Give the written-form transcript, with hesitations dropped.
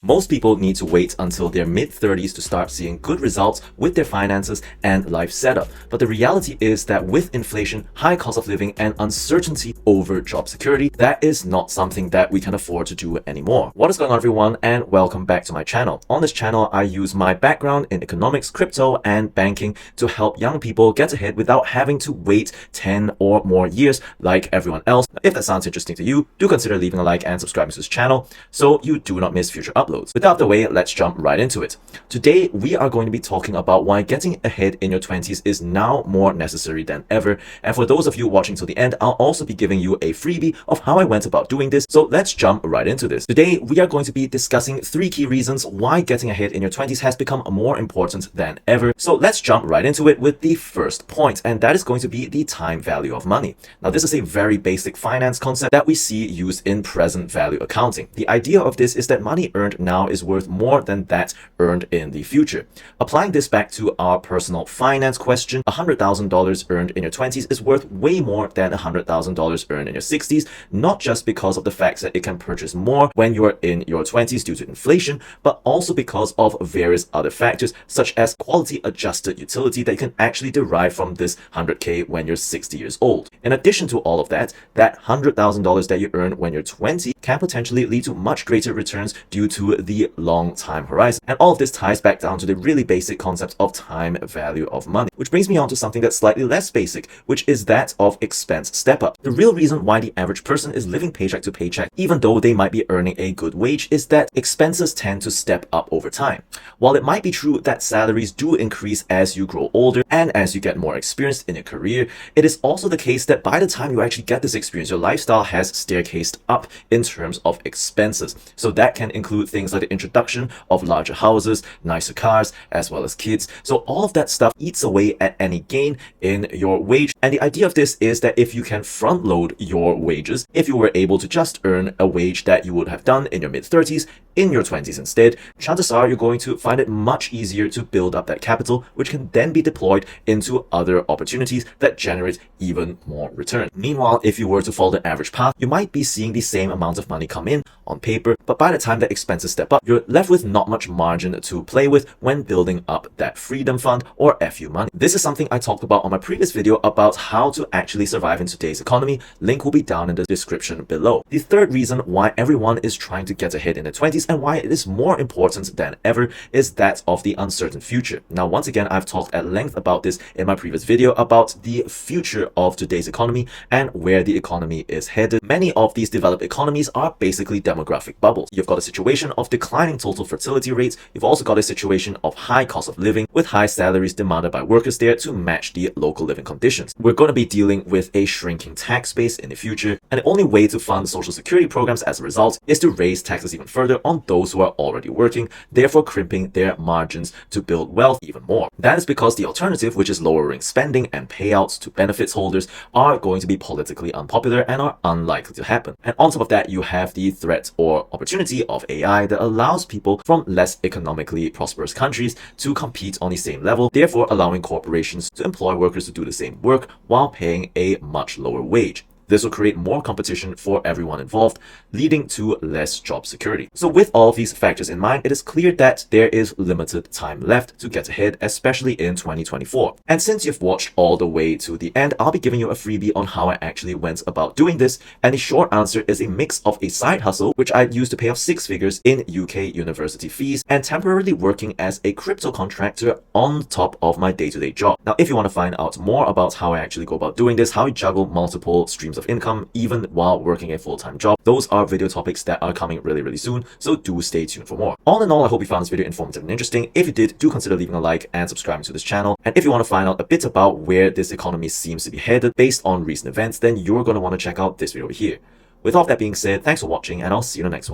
Most people need to wait until their mid-30s to start seeing good results with their finances and life setup. But the reality is that with inflation, high cost of living, and uncertainty over job security, that is not something that we can afford to do anymore. What is going on, everyone, and welcome back to my channel. On this channel, I use my background in economics, crypto, and banking to help young people get ahead without having to wait 10 or more years like everyone else. If that sounds interesting to you, do consider leaving a like and subscribing to this channel so you do not miss future uploads. With that out of the way, let's jump right into it. Today, we are going to be talking about why getting ahead in your 20s is now more necessary than ever. And for those of you watching till the end, I'll also be giving you a freebie of how I went about doing this. So let's jump right into this. Today, we are going to be discussing 3 key reasons why getting ahead in your 20s has become more important than ever. So let's jump right into it with the first point, and that is going to be the time value of money. Now, this is a very basic finance concept that we see used in present value accounting. The idea of this is that money earned now is worth more than that earned in the future. Applying this back to our personal finance question, $100,000 earned in your 20s is worth way more than $100,000 earned in your 60s, not just because of the fact that it can purchase more when you're in your 20s due to inflation, but also because of various other factors, such as quality adjusted utility that you can actually derive from this 100K when you're 60 years old. In addition to all of that, that $100,000 that you earn when you're 20 can potentially lead to much greater returns due to the long time horizon. And all of this ties back down to the really basic concept of time value of money, which brings me on to something that's slightly less basic, which is that of expense step up. The real reason why the average person is living paycheck to paycheck, even though they might be earning a good wage, is that expenses tend to step up over time. While it might be true that salaries do increase as you grow older and as you get more experienced in your career, it is also the case that by the time you actually get this experience, your lifestyle has staircased up in terms of expenses. So that can include things like the introduction of larger houses, nicer cars, as well as kids. So all of that stuff eats away at any gain in your wage. And the idea of this is that if you can front load your wages, if you were able to just earn a wage that you would have done in your mid-30s, in your 20s instead, chances are you're going to find it much easier to build up that capital, which can then be deployed into other opportunities that generate even more return. Meanwhile, if you were to follow the average path, you might be seeing the same amount of money come in on paper, but by the time that expenses step up, you're left with not much margin to play with when building up that freedom fund or FU money. This is something I talked about on my previous video about how to actually survive in today's economy. Link will be down in the description below. The third reason why everyone is trying to get ahead in their 20s and why it is more important than ever is that of the uncertain future. Now, once again, I've talked at length about this in my previous video about the future of today's economy and where the economy is headed. Many of these developed economies are basically demographic bubbles. You've got a situation of declining total fertility rates. You've also got a situation of high cost of living with high salaries demanded by workers there to match the local living conditions. We're going to be dealing with a shrinking tax base in the future, and the only way to fund social security programs as a result is to raise taxes even further on those who are already working, therefore crimping their margins to build wealth even more. That is because the alternative, which is lowering spending and payouts to benefits holders, are going to be politically unpopular and are unlikely to happen. And on top of that, you have the threat or opportunity of AI that allows people from less economically prosperous countries to compete on the same level, therefore allowing corporations to employ workers to do the same work while paying a much lower wage. This will create more competition for everyone involved, leading to less job security. So with all of these factors in mind, it is clear that there is limited time left to get ahead, especially in 2024. And since you've watched all the way to the end, I'll be giving you a freebie on how I actually went about doing this. And the short answer is a mix of a side hustle, which I used to pay off 6 figures in UK university fees, and temporarily working as a crypto contractor on top of my day-to-day job. Now, if you want to find out more about how I actually go about doing this, how I juggle multiple streams of income even while working a full-time job, those are video topics that are coming really soon, so do stay tuned for more. All in all, I hope you found this video informative and interesting. If you did, do consider leaving a like and subscribing to this channel. And if you want to find out a bit about where this economy seems to be headed based on recent events, then you're going to want to check out this video over here. With all of that being said, thanks for watching, and I'll see you in the next one.